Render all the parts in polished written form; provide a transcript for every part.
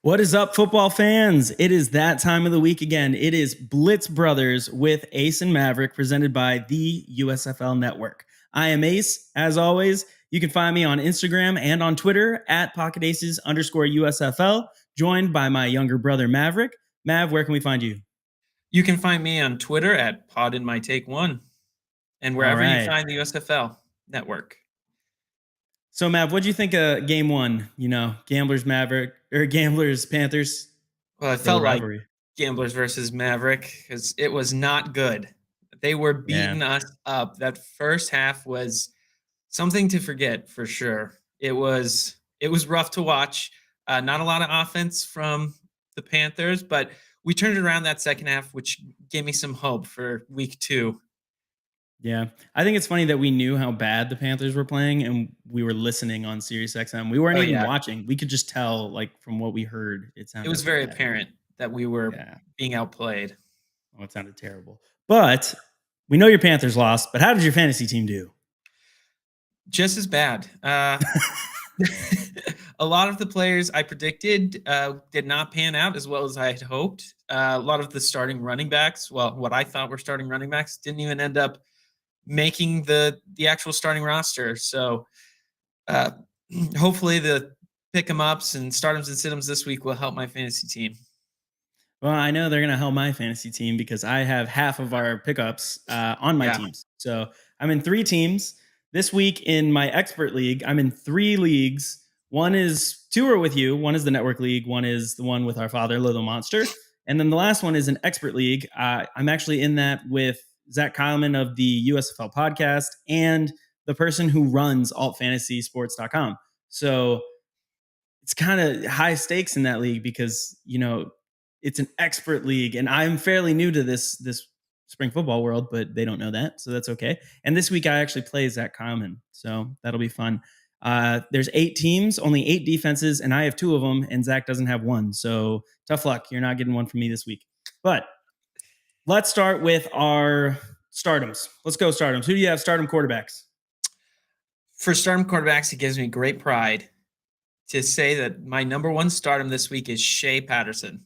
What is up, football fans? It is that time of the week again. It is Blitz Brothers with Ace and Maverick, presented by the USFL Network. I am Ace. As always, you can find me on Instagram and on Twitter at PocketAces_USFL, joined by my younger brother, Maverick. Mav, where can we find you? You can find me on Twitter at PodInMyTake1 and wherever you find the USFL Network. So, Mav, what do you think of game one? You know, Gamblers Maverick or Gamblers Panthers? Well, it felt like Gamblers versus Maverick because it was not good. They were beating us up. That first half was something to forget for sure. It was rough to watch. Not a lot of offense from the Panthers, but we turned it around that second half, which gave me some hope for week 2. Yeah, I think it's funny that we knew how bad the Panthers were playing and we were listening on Sirius XM. We weren't even watching. We could just tell, like, from what we heard, it was very apparent that we were being outplayed. Oh, it sounded terrible. But we know your Panthers lost, but how did your fantasy team do? Just as bad. A lot of the players I predicted did not pan out as well as I had hoped. A lot of the starting running backs, well, what I thought were starting running backs, didn't even end up making the actual starting roster. So hopefully the pick 'em ups and startems and sitems this week will help my fantasy team. Well, I know they're going to help my fantasy team because I have half of our pickups on my teams. So I'm in 3 teams. This week in my expert league, I'm in 3 leagues. 2 are with you. One is the network league. One is the one with our father, Little Monster. And then the last one is an expert league. I'm actually in that with Zach Kyleman of the USFL podcast and the person who runs altfantasysports.com. So it's kind of high stakes in that league because, you know, it's an expert league and I'm fairly new to this spring football world, but they don't know that. So that's okay. And this week I actually play Zach Kyleman. So that'll be fun. There's 8 teams, only 8 defenses, and I have 2 of them, and Zach doesn't have one. So tough luck. You're not getting one from me this week. But let's start with our Stardoms. Let's go Stardoms. Who do you have Stardom Quarterbacks? For Stardom Quarterbacks, it gives me great pride to say that my number 1 Stardom this week is Shay Patterson.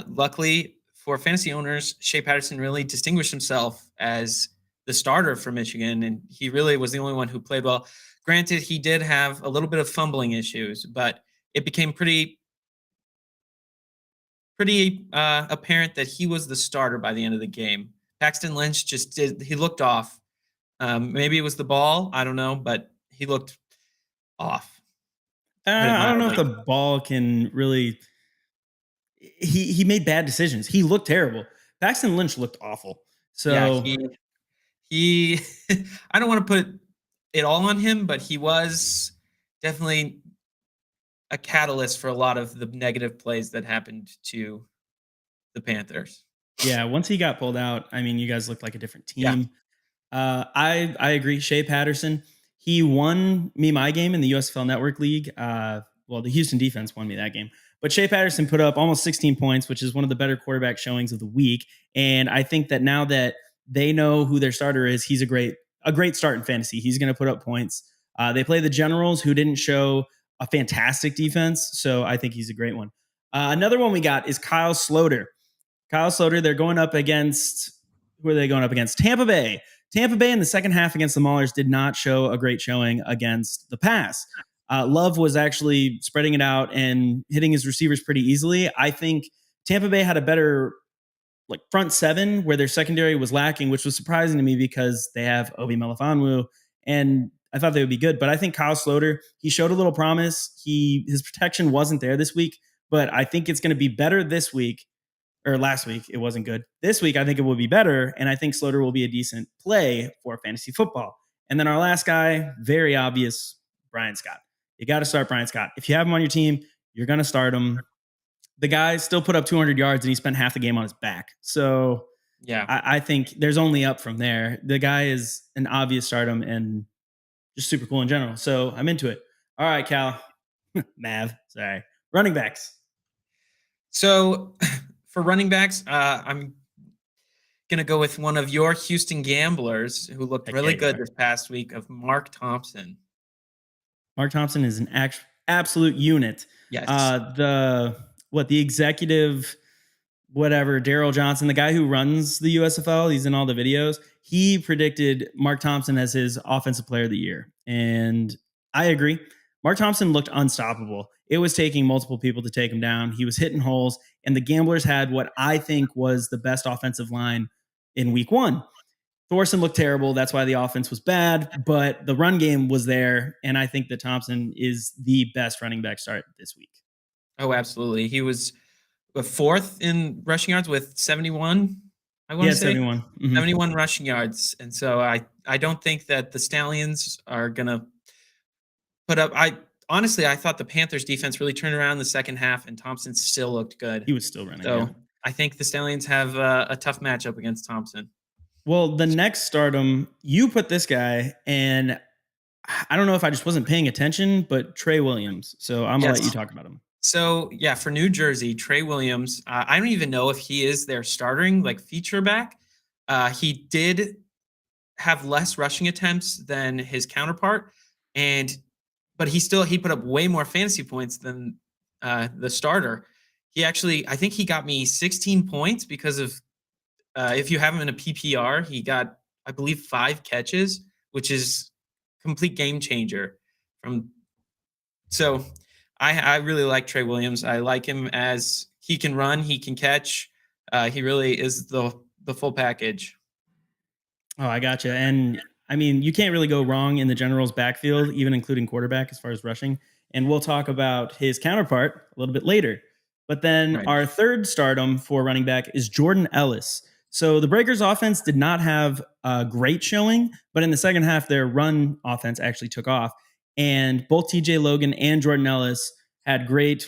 Luckily for fantasy owners, Shay Patterson really distinguished himself as the starter for Michigan, and he really was the only one who played well. Granted, he did have a little bit of fumbling issues, but it became pretty apparent that he was the starter by the end of the game. Paxton Lynch he looked off. Maybe it was the ball, I don't know, but he looked off. I don't know if the ball can really. He made bad decisions. He looked terrible. Paxton Lynch looked awful. So he I don't want to put it all on him, but he was definitely a catalyst for a lot of the negative plays that happened to the Panthers. Yeah, once he got pulled out, I mean, you guys looked like a different team. Yeah. I agree. Shay Patterson, he won me my game in the USFL Network League. Well, the Houston defense won me that game. But Shay Patterson put up almost 16 points, which is one of the better quarterback showings of the week. And I think that now that they know who their starter is, he's a great start in fantasy. He's going to put up points. They play the Generals, who didn't show a fantastic defense. So I think he's a great one. Another one we got is Kyle Sloader. Kyle Sloader, they're going up against, who are they going up against? Tampa Bay. Tampa Bay in the second half against the Maulers did not show a great showing against the pass. Love was actually spreading it out and hitting his receivers pretty easily. I think Tampa Bay had a better front 7 where their secondary was lacking, which was surprising to me because they have Obi Melifonwu, and I thought they would be good. But I think Kyle Sloader, he showed a little promise. His protection wasn't there this week, but I think it's going to be better this week. Or last week, it wasn't good. This week, I think it will be better, and I think Sloader will be a decent play for fantasy football. And then our last guy, very obvious, Brian Scott. You got to start Brian Scott. If you have him on your team, you're going to start him. The guy still put up 200 yards, and he spent half the game on his back. So yeah, I think there's only up from there. The guy is an obvious stardom and just super cool in general. So I'm into it. All right, Cal. Mav, sorry. Running backs. So for running backs, I'm going to go with one of your Houston Gamblers who looked really good this past week, of Mark Thompson. Mark Thompson is an absolute unit. Yes. The executive, whatever, Daryl Johnson, the guy who runs the USFL, he's in all the videos. He predicted Mark Thompson as his offensive player of the year. And I agree. Mark Thompson looked unstoppable. It was taking multiple people to take him down. He was hitting holes, and the Gamblers had what I think was the best offensive line in week one. Thorson looked terrible. That's why the offense was bad, but the run game was there. And I think that Thompson is the best running back start this week. Oh, absolutely. He was fourth in rushing yards with 71. I want to say 71. 71 rushing yards. And so I don't think that the Stallions are going to put up. I thought the Panthers defense really turned around in the second half, and Thompson still looked good. He was still running. So yeah. I think the Stallions have a tough matchup against Thompson. Well, the next Stardom, you put this guy, and I don't know if I just wasn't paying attention, but Trey Williams. So I'm going to let you talk about him. So, yeah, for New Jersey, Trey Williams, I don't even know if he is their starting feature back. He did have less rushing attempts than his counterpart, but he put up way more fantasy points than the starter. I think he got me 16 points because of if you have him in a PPR, he got, I believe, 5 catches, which is complete game changer. So I really like Trey Williams. I like him as he can run, he can catch. He really is the full package. Oh, I gotcha. And I mean, you can't really go wrong in the Generals backfield, even including quarterback as far as rushing. And we'll talk about his counterpart a little bit later. But then our third stardom for running back is Jordan Ellis. So the Breakers offense did not have a great showing, but in the second half, their run offense actually took off. And both TJ Logan and Jordan Ellis had a great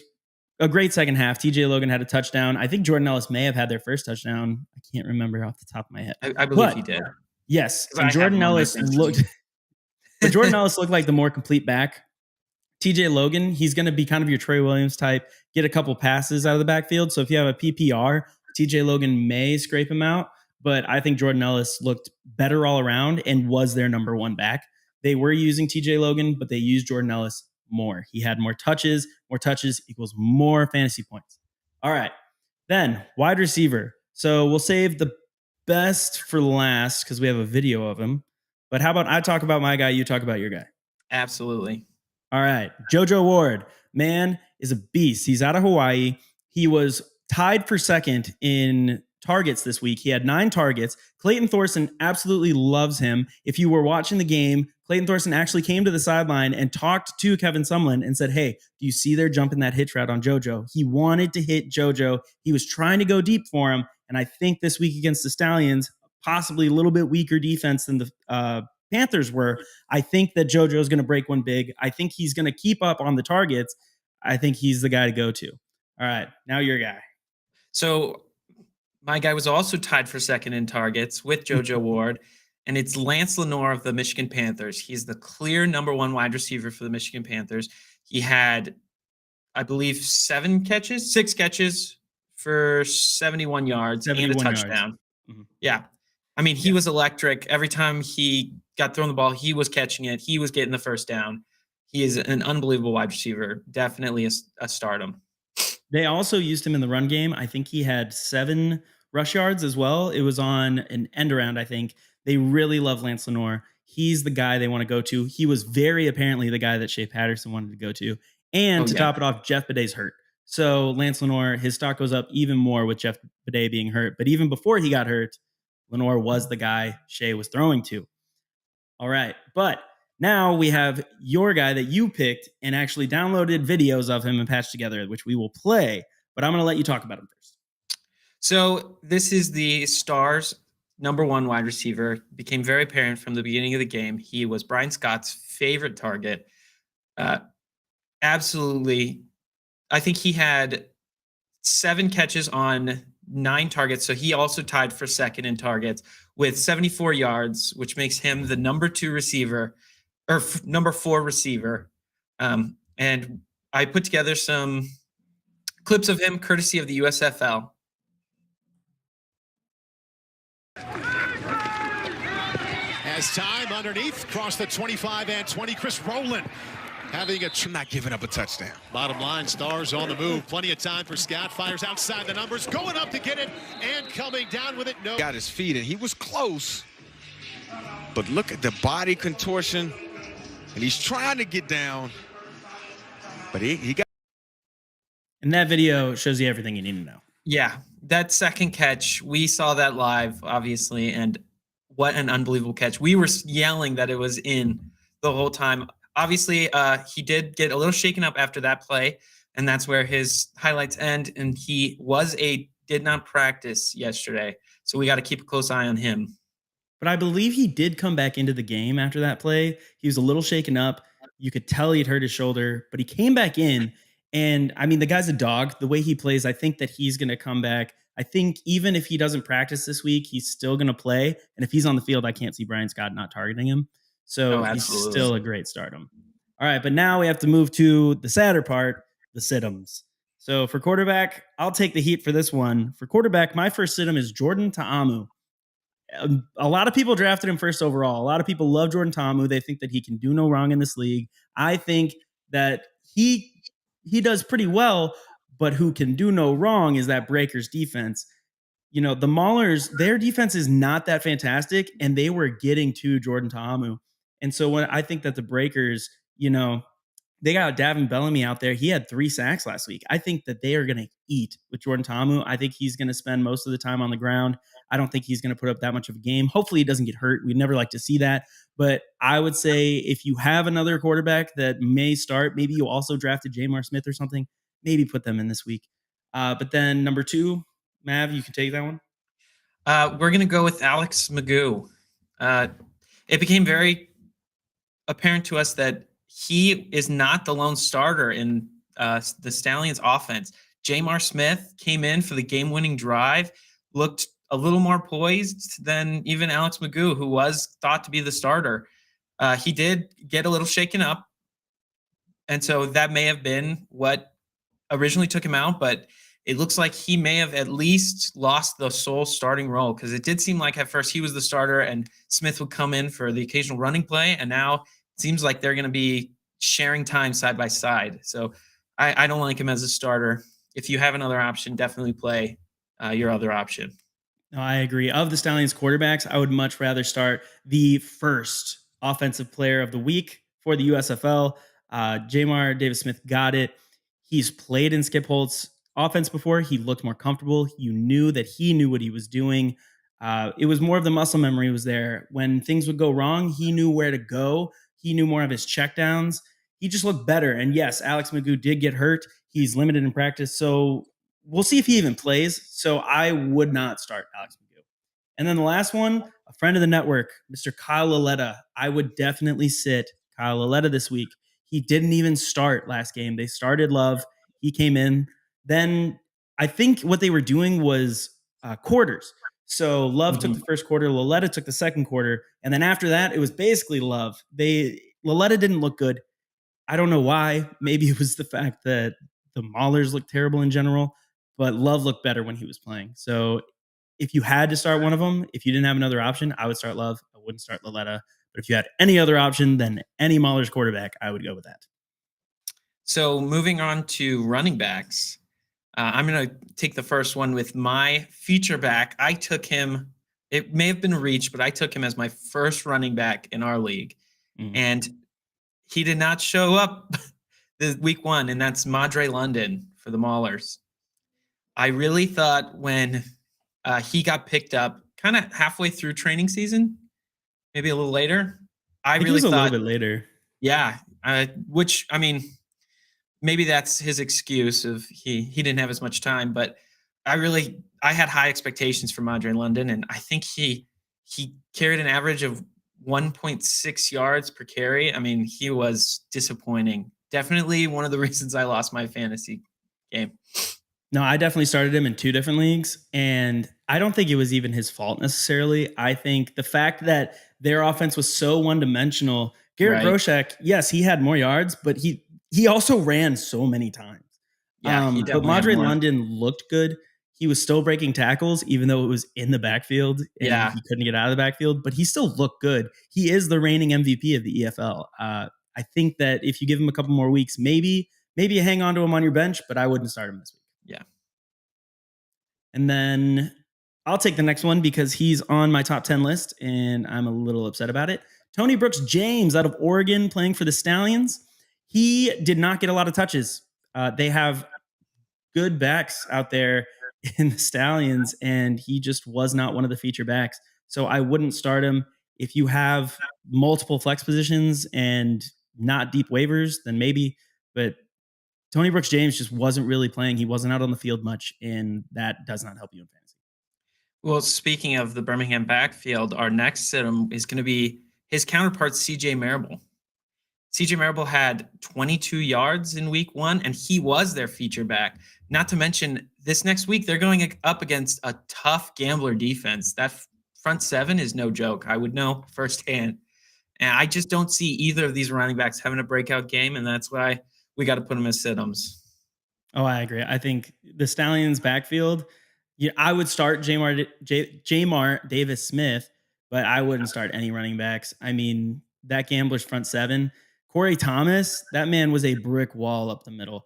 second half. TJ Logan had a touchdown. I think Jordan Ellis may have had their first touchdown. I can't remember off the top of my head. I believe he did. Yes. And Jordan Ellis looked like the more complete back. TJ Logan, he's going to be kind of your Trey Williams type, get a couple passes out of the backfield. So if you have a PPR, TJ Logan may scrape him out, but I think Jordan Ellis looked better all around and was their number one back. They were using TJ Logan, but they used Jordan Ellis more. He had more touches. More touches equals more fantasy points. All right. Then wide receiver. So we'll save the best for last because we have a video of him. But how about I talk about my guy, you talk about your guy? Absolutely. All right. JoJo Ward, man, is a beast. He's out of Hawaii. He was tied for second in targets this week. He had 9 targets. Clayton Thorson absolutely loves him. If you were watching the game, Clayton Thorson actually came to the sideline and talked to Kevin Sumlin and said, hey, do you see they're jumping that hitch route on JoJo? He wanted to hit JoJo. He was trying to go deep for him. And I think this week against the Stallions, possibly a little bit weaker defense than the Panthers were, I think that JoJo is going to break one big. I think he's going to keep up on the targets. I think he's the guy to go to. All right, now your guy. So my guy was also tied for second in targets with JoJo Ward, and it's Lance Lenoir of the Michigan Panthers. He's the clear number 1 wide receiver for the Michigan Panthers. He had, I believe, 6 catches for 71 yards and a touchdown. Mm-hmm. Yeah. I mean, he was electric. Every time he got thrown the ball, he was catching it. He was getting the first down. He is an unbelievable wide receiver. Definitely a stardom. They also used him in the run game. I think he had 7 rush yards as well. It was on an end around, I think. They really love Lance Lenoir. He's the guy they want to go to. He was very apparently the guy that Shay Patterson wanted to go to. And top it off, Jeff Baday's hurt. So Lance Lenoir, his stock goes up even more with Jeff Baday being hurt. But even before he got hurt, Lenoir was the guy Shay was throwing to. All right. But now we have your guy that you picked and actually downloaded videos of him and patched together, which we will play. But I'm going to let you talk about him first. So this is the Stars' number 1 wide receiver. Became very apparent from the beginning of the game. He was Brian Scott's favorite target. Absolutely. I think he had 7 catches on 9 targets. So he also tied for second in targets with 74 yards, which makes him the number 2 receiver or number 4 receiver. And I put together some clips of him courtesy of the USFL. As time underneath, across the 25 and 20, Chris Rowland having not giving up a touchdown. Bottom line, Stars on the move. Plenty of time for Scott. Fires outside the numbers. Going up to get it and coming down with it. No. Got his feet, and he was close. But look at the body contortion. And he's trying to get down. But he got. And that video shows you everything you need to know. Yeah, that second catch, we saw that live, obviously, and what an unbelievable catch. We were yelling that it was in the whole time. Obviously, he did get a little shaken up after that play, and that's where his highlights end, and he did not practice yesterday, so we got to keep a close eye on him. But I believe he did come back into the game after that play. He was a little shaken up. You could tell he'd hurt his shoulder, but he came back in. And I mean, the guy's a dog. The way he plays, I think that he's going to come back. I think even if he doesn't practice this week, he's still going to play. And if he's on the field, I can't see Brian Scott not targeting him. So he's still a great stardom. All right, but now we have to move to the sadder part, the Sitems. So for quarterback, I'll take the heat for this one. For quarterback, my first Sitem is Jordan Ta'amu. A lot of people drafted him first overall. A lot of people love Jordan Ta'amu. They think that he can do no wrong in this league. I think that he does pretty well, but who can do no wrong is that Breakers defense. You know, the Maulers, their defense is not that fantastic, and they were getting to Jordan Ta'amu. And so when I think that the Breakers, you know, they got Davin Bellamy out there. He had 3 sacks last week. I think that they are going to eat with Jordan Ta'amu. I think he's going to spend most of the time on the ground. I don't think he's going to put up that much of a game. Hopefully he doesn't get hurt. We'd never like to see that. But I would say if you have another quarterback that may start, maybe you also drafted Jamar Smith or something, maybe put them in this week. But then number 2, Mav, you can take that one. We're going to go with Alex Magoo. It became very apparent to us that he is not the lone starter in the Stallions offense. Jamar Smith came in for the game-winning drive, looked a little more poised than even Alex Magoo, who was thought to be the starter. He did get a little shaken up, and so that may have been what originally took him out, but it looks like he may have at least lost the sole starting role, because it did seem like at first he was the starter and Smith would come in for the occasional running play, and now seems like they're going to be sharing time side by side. So I don't like him as a starter. If you have another option, definitely play your other option. No, I agree. Of the Stallions quarterbacks, I would much rather start the first offensive player of the week for the USFL. Jamar Davis-Smith got it. He's played in Skip Holt's offense before. He looked more comfortable. You knew that he knew what he was doing. It was more of the muscle memory was there. When things would go wrong, he knew where to go. He knew more of his checkdowns. He just looked better. And yes, Alex Magoo did get hurt. He's limited in practice. So we'll see if he even plays. So I would not start Alex Magoo. And then the last one, a friend of the network, Mr. Kyle Laletta. I would definitely sit Kyle Laletta this week. He didn't even start last game. They started Love. He came in. Then I think what they were doing was quarters. So Love took the first quarter, Laletta took the second quarter, and then after that, it was basically Love. Laletta didn't look good. I don't know why. Maybe it was the fact that the Maulers looked terrible in general, but Love looked better when he was playing. So if you had to start one of them, if you didn't have another option, I would start Love. I wouldn't start Laletta. But if you had any other option than any Maulers quarterback, I would go with that. So moving on to running backs. I'm going to take the first one with my feature back. I took him. It may have been reached, but I took him as my first running back in our league. Mm-hmm. And he did not show up the week 1, and that's Madre London for the Maulers. I really thought when he got picked up kind of halfway through training season, maybe a little later. I really thought a little bit later. Yeah. Which, I mean, maybe that's his excuse of he didn't have as much time, but I had high expectations for Madre London, and I think he carried an average of 1.6 yards per carry. I mean, he was disappointing. Definitely one of the reasons I lost my fantasy game. No, I definitely started him in 2 different leagues, and I don't think it was even his fault necessarily. I think the fact that their offense was so one-dimensional, Garrett Groshek, yes, he had more yards, but he also ran so many times. Yeah, but Madre London looked good. He was still breaking tackles, even though it was in the backfield and he couldn't get out of the backfield, but he still looked good. He is the reigning MVP of the EFL. I think that if you give him a couple more weeks, maybe you hang on to him on your bench, but I wouldn't start him this week. Yeah. And then I'll take the next one because he's on my top 10 list and I'm a little upset about it. Tony Brooks James out of Oregon playing for the Stallions. He did not get a lot of touches. They have good backs out there in the Stallions, and he just was not one of the feature backs. So I wouldn't start him. If you have multiple flex positions and not deep waivers, then maybe. But Tony Brooks James just wasn't really playing. He wasn't out on the field much, and that does not help you in fantasy. Well, speaking of the Birmingham backfield, our next situm is going to be his counterpart, CJ Maribel. CJ Maribel had 22 yards in week 1, and he was their feature back. Not to mention, this next week, they're going up against a tough Gambler defense. That front 7 is no joke. I would know firsthand. And I just don't see either of these running backs having a breakout game, and that's why we got to put them as situms. Oh, I agree. I think the Stallions backfield, I would start Jamar Davis Smith, but I wouldn't start any running backs. I mean, that Gamblers front 7, Corey Thomas, that man was a brick wall up the middle.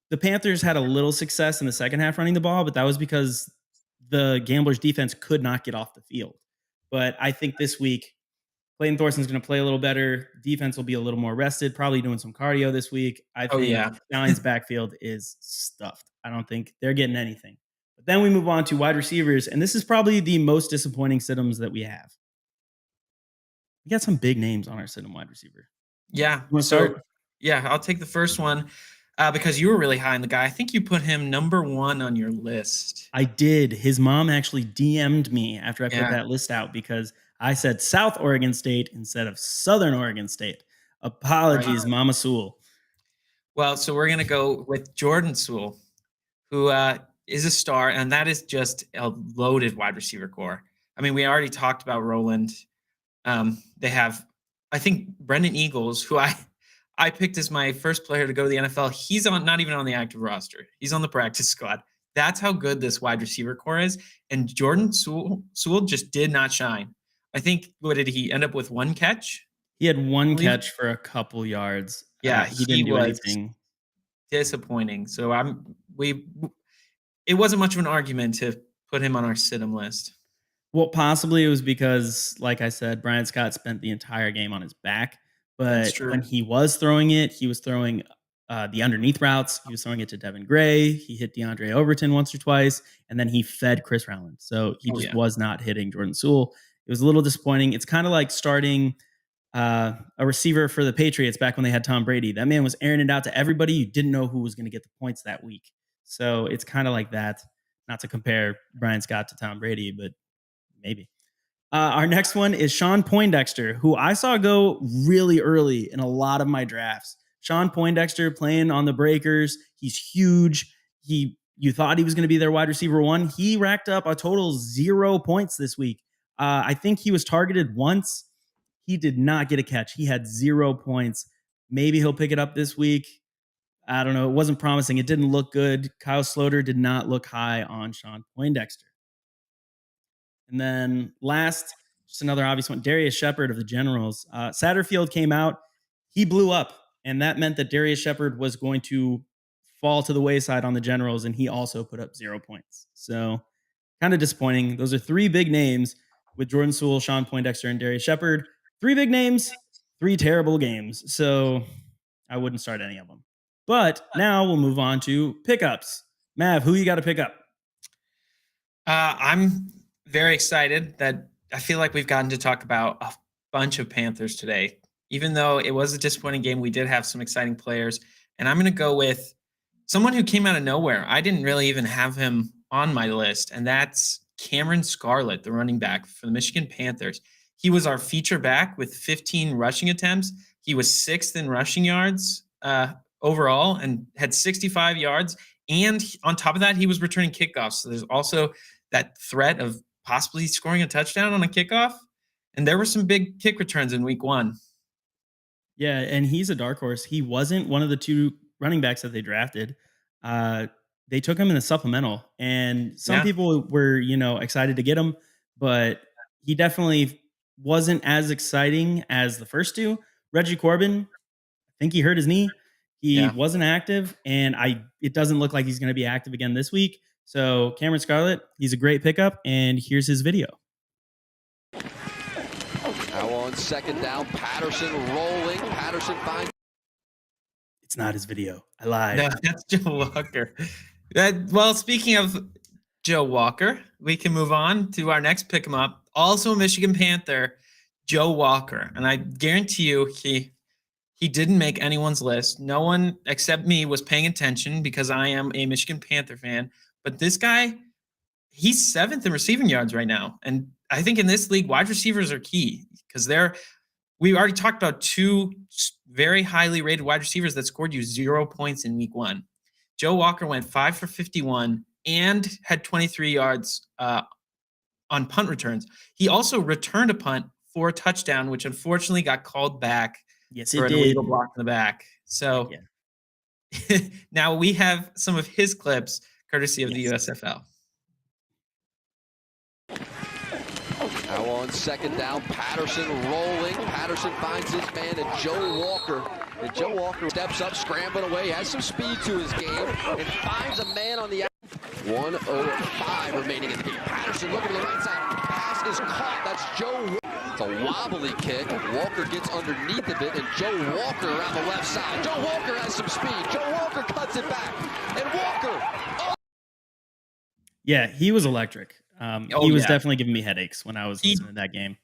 The Panthers had a little success in the second half running the ball, but that was because the Gamblers defense could not get off the field. But I think this week, Clayton Thorson's going to play a little better. Defense will be a little more rested, probably doing some cardio this week. I think Stallions backfield is stuffed. I don't think they're getting anything. But then we move on to wide receivers, and this is probably the most disappointing situms that we have. We got some big names on our situm wide receiver. Yeah. You want to start? Yeah, I'll take the first one because you were really high on the guy. I think you put him number 1 on your list. I did. His mom actually DM'd me after I put that list out because I said South Oregon State instead of Southern Oregon State. Apologies, Mama Sewell. Well, so we're going to go with Jordan Sewell, who is a star, and that is just a loaded wide receiver core. I mean, we already talked about Roland. They have, I think, Brendan Eagles, who I picked as my first player to go to the NFL. He's not even on the active roster. He's on the practice squad. That's how good this wide receiver core is. And Jordan Sewell just did not shine. I think, what did he end up with, 1 catch? He had 1 catch for a couple yards. Yeah, he didn't do anything. Disappointing. So it wasn't much of an argument to put him on our situm list. Well, possibly it was because, like I said, Brian Scott spent the entire game on his back. But when he was throwing it, he was throwing the underneath routes. He was throwing it to Devin Gray. He hit DeAndre Overton once or twice, and then he fed Chris Rowland. So he just was not hitting Jordan Sewell. It was a little disappointing. It's kind of like starting a receiver for the Patriots back when they had Tom Brady. That man was airing it out to everybody. You didn't know who was going to get the points that week. So it's kind of like that. Not to compare Brian Scott to Tom Brady, but maybe. Our next one is Sean Poindexter, who I saw go really early in a lot of my drafts. Sean Poindexter playing on the Breakers. He's huge. You thought he was going to be their wide receiver 1. He racked up a total 0 points this week. I think he was targeted once. He did not get a catch. He had 0 points. Maybe he'll pick it up this week. I don't know. It wasn't promising. It didn't look good. Kyle Sloader did not look high on Sean Poindexter. And then last, just another obvious one, Darius Shepard of the Generals. Satterfield came out. He blew up, and that meant that Darius Shepard was going to fall to the wayside on the Generals, and he also put up 0 points. So kind of disappointing. Those are 3 big names with Jordan Sewell, Sean Poindexter, and Darius Shepard. 3 big names, 3 terrible games. So I wouldn't start any of them. But now we'll move on to pickups. Mav, who you got to pick up? I'm very excited that I feel like we've gotten to talk about a bunch of Panthers today. Even though it was a disappointing game, we did have some exciting players. And I'm going to go with someone who came out of nowhere. I didn't really even have him on my list, and that's Cameron Scarlett, the running back for the Michigan Panthers. He was our feature back with 15 rushing attempts. He was 6th in rushing yards overall and had 65 yards. And on top of that, he was returning kickoffs. So there's also that threat of possibly scoring a touchdown on a kickoff. And there were some big kick returns in week 1. Yeah, and he's a dark horse. He wasn't one of the 2 running backs that they drafted. They took him in the supplemental, and some people were, excited to get him, but he definitely wasn't as exciting as the first 2. Reggie Corbin, think he hurt his knee. He Yeah. wasn't active, and it doesn't look like he's going to be active again this week. So Cameron Scarlett, he's a great pickup, and here's his video. Now on second down, Patterson rolling. Patterson finds. It's not his video. I lied. No, that's Joe Walker. Well, speaking of Joe Walker, we can move on to our next pick him up. Also a Michigan Panther, Joe Walker. And I guarantee you he didn't make anyone's list. No one except me was paying attention because I am a Michigan Panther fan. But this guy, he's 7th in receiving yards right now. And I think in this league, wide receivers are key because we already talked about 2 very highly rated wide receivers that scored you 0 points in week 1. Joe Walker went 5 for 51 and had 23 yards on punt returns. He also returned a punt for a touchdown, which unfortunately got called back. Yes, for it an did. illegal block in the back. So now we have some of his clips courtesy of the USFL. Now on second down, Patterson rolling. Patterson finds his man and Joe Walker. And Joe Walker steps up, scrambling away, has some speed to his game, and finds a man on the outside. 1:05 remaining in the game. Patterson looking to the right side. Pass is caught. That's Joe. It's a wobbly kick. Walker gets underneath of it, and Joe Walker around the left side. Joe Walker has some speed. Joe Walker cuts it back. And Walker. Oh. Yeah, he was electric. He was definitely giving me headaches when I was listening to that game.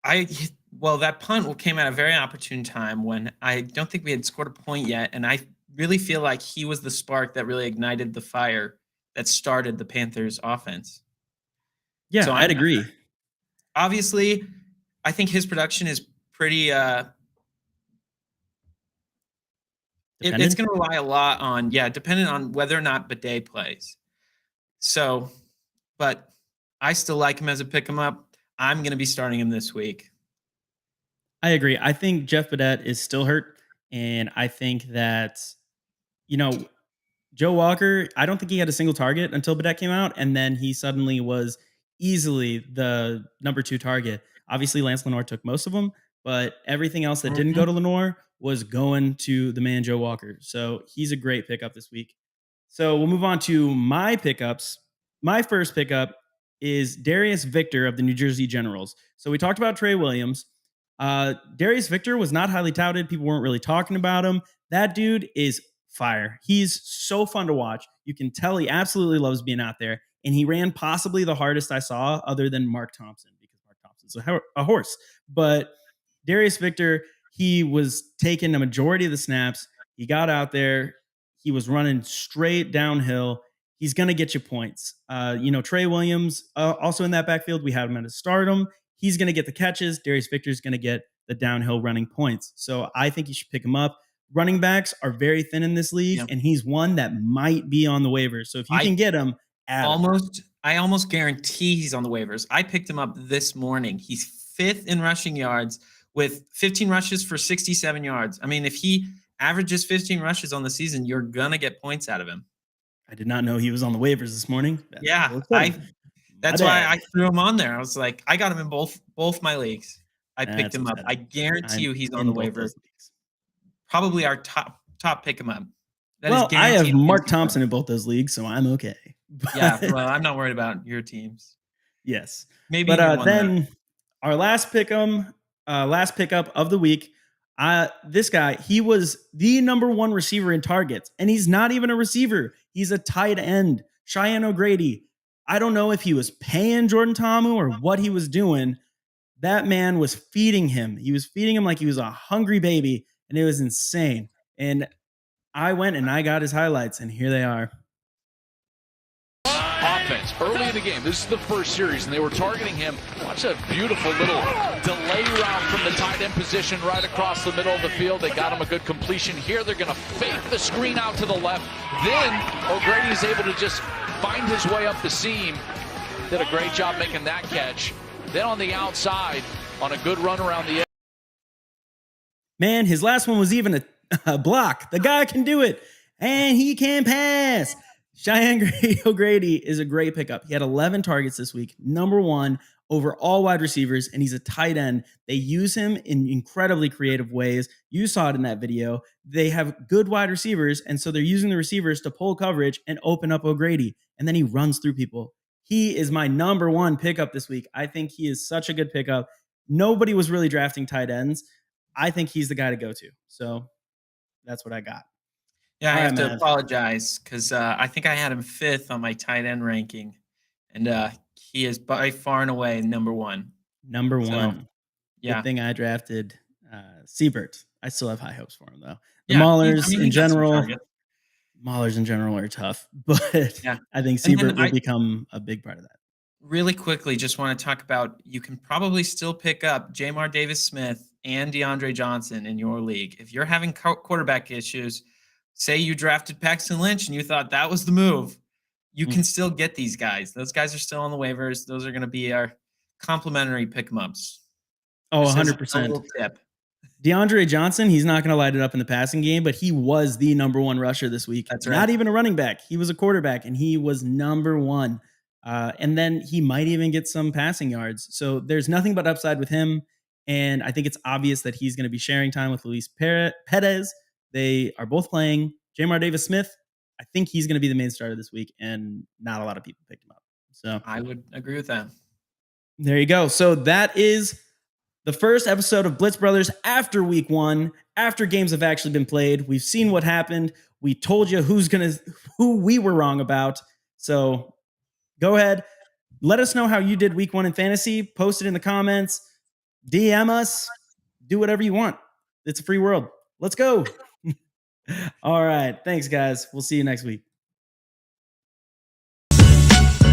That punt came at a very opportune time when I don't think we had scored a point yet, and I really feel like he was the spark that really ignited the fire that started the Panthers' offense. Yeah, so I'd agree. Obviously, I think his production is pretty. It's going to rely a lot on dependent on whether or not Bidet plays. So, but I still like him as a pick him up. I'm going to be starting him this week. I agree. I think Jeff Bidet is still hurt, and I think that Joe Walker, I don't think he had a single target until Bidet came out, and then he suddenly was easily the number 2 target. Obviously, Lance Lenoir took most of them, but everything else that didn't go to Lenoir was going to the man Joe Walker. So he's a great pickup this week. So we'll move on to my pickups. My first pickup is Darius Victor of the New Jersey Generals. So we talked about Trey Williams. Darius Victor was not highly touted. People weren't really talking about him. That dude is fire. He's so fun to watch. You can tell he absolutely loves being out there. And he ran possibly the hardest I saw other than Mark Thompson, because Mark Thompson's a horse. But Darius Victor, he was taking a majority of the snaps. He got out there. He was running straight downhill. He's going to get you points. Trey Williams, also in that backfield, we had him at a stardom. He's going to get the catches. Darius Victor is going to get the downhill running points. So I think you should pick him up. Running backs are very thin in this league, and he's one that might be on the waivers. So if you can get him, I almost guarantee he's on the waivers. I picked him up this morning. He's 5th in rushing yards with 15 rushes for 67 yards. I mean, if he averages 15 rushes on the season, you're going to get points out of him. I did not know he was on the waivers this morning. That's why I threw him on there. I was like, I got him in both my leagues. I picked him up. I guarantee you he's on the waivers. Probably our top pick him up. I have Mark Thompson in both those leagues, so I'm okay. Well, I'm not worried about your teams. Yes. Maybe. But then our last pickup of the week, this guy, he was the number 1 receiver in targets, and he's not even a receiver. He's a tight end. Cheyenne O'Grady. I don't know if he was paying Jordan Ta'amu or what he was doing. That man was feeding him. He was feeding him like he was a hungry baby, and it was insane. And I went and I got his highlights, and here they are. Offense early in the game. This is the first series, and they were targeting him. Watch that beautiful little delay route from the tight end position right across the middle of the field. They got him a good completion here. They're going to fake the screen out to the left. Then O'Grady is able to just find his way up the seam. Did a great job making that catch. Then on the outside, on a good run around the edge. Man, his last one was even a block. The guy can do it, and he can pass. Cheyenne O'Grady is a great pickup. He had 11 targets this week. Number 1 over all wide receivers, and he's a tight end. They use him in incredibly creative ways. You saw it in that video. They have good wide receivers, and so they're using the receivers to pull coverage and open up O'Grady, and then he runs through people. He is my number one pickup this week. I think he is such a good pickup. Nobody was really drafting tight ends. I think he's the guy to go to. So that's what I got. Yeah, I have to Mav. apologize because I think I had him 5th on my tight end ranking, and he is by far and away number one. Number So, one. yeah. Good thing I drafted Siebert. I still have high hopes for him, though. The Yeah, Maulers he in got some general, targets. are tough, but Yeah. I think And then Siebert will become a big part of that. Really quickly, just want to talk about you can probably still pick up Jamar Davis-Smith and DeAndre Johnson in your league. If you're having quarterback issues, say you drafted Paxton Lynch and you thought that was the move, you can still get these guys. Those guys are still on the waivers. Those are going to be our complimentary pick-em-ups. Oh, Just as a 100%. little tip. DeAndre Johnson, he's not going to light it up in the passing game, but he was the number one rusher this week. That's right. Not even a running back. He was a quarterback, and he was number one. And then he might even get some passing yards. So there's nothing but upside with him. And I think it's obvious that he's going to be sharing time with Luis Perez. They are both playing. Jamar Davis-Smith, I think he's going to be the main starter this week, and not a lot of people picked him up. So I would agree with that. there you go. So that is the first episode of Blitz Brothers after week 1, after games have actually been played. We've seen what happened. We told you who we were wrong about. So go ahead. Let us know how you did week 1 in fantasy. Post it in the comments. DM us. Do whatever you want. It's a free world. Let's go. All right. Thanks, guys. We'll see you next week.